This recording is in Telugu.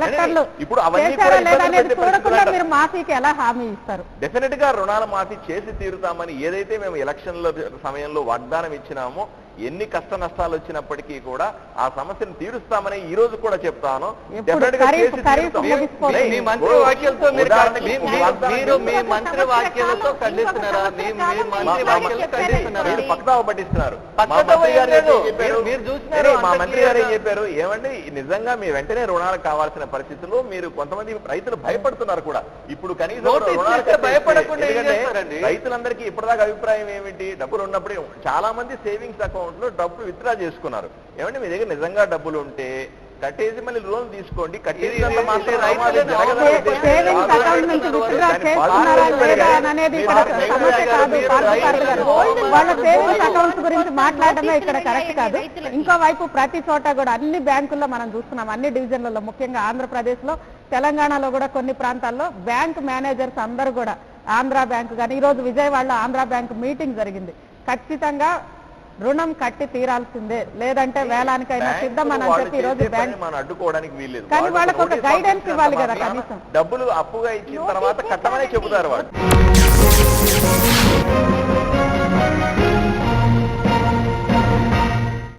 సెక్టర్లు చేశారా లేదా అనేది చూడకుండా మీరు మాఫీకి ఎలా హామీ ఇస్తారు? డెఫినెట్ గా రుణాల మాఫీ చేసి తీరుతామని ఏదైతే మేము ఎలక్షన్ల సమయంలో వాగ్దానం ఇచ్చినామో, ఎన్ని కష్ట నష్టాలు వచ్చినప్పటికీ కూడా ఆ సమస్యను తీరుస్తామని ఈ రోజు కూడా చెప్తాను. మీ మంత్రి వాక్యాలతో ఖండిస్తున్నారా? మీరు పక్కదావ పట్టిస్తున్నారు. మా మంత్రి గారు ఏం చెప్పారు, ఏమండి నిజంగా మీ వెంటనే రుణాలు కావాల్సిన పరిస్థితుల్లో మీరు కొంతమంది రైతులు భయపడుతున్నారు కూడా. ఇప్పుడు కనీసం రైతులందరికీ ఇప్పటిదాకా అభిప్రాయం ఏమిటి, డబ్బులు ఉన్నప్పుడు చాలా మంది సేవింగ్స్ అకౌంట్ లో డబ్బులు విత్డ్రా చేసుకున్నారు. ఏమంటే మీ దగ్గర నిజంగా డబ్బులు ఉంటే కట్టేసి మళ్ళీ లోన్ తీసుకోండి. కట్టేసి వాళ్ళ సేవింగ్స్ అకౌంట్స్ గురించి మాట్లాడడమే ఇక్కడ కరెక్ట్ కాదు. ఇంకో వైపు ప్రతి చోట కూడా అన్ని బ్యాంకుల్లో మనం చూస్తున్నాం, అన్ని డివిజన్లలో, ముఖ్యంగా ఆంధ్రప్రదేశ్ లో, తెలంగాణలో కూడా కొన్ని ప్రాంతాల్లో బ్యాంక్ మేనేజర్స్ అందరూ కూడా ఆంధ్ర బ్యాంకు కానీ, ఈ రోజు విజయవాడలో ఆంధ్ర బ్యాంక్ మీటింగ్ జరిగింది. ఖచ్చితంగా రుణం కట్టి తీరాల్సిందే, లేదంటే వేలానికైనా సిద్ధం అని చెప్పి ఈ రోజు బ్యాంక్ అడ్డుకోవడానికి వీల్లేదు. కానీ వాళ్ళకి ఒక గైడెన్స్ ఇవ్వాలి కదా, కనీసం డబ్బులు అప్పుగా ఇచ్చిన తర్వాత కట్టమనే చెబుతారు వాళ్ళు.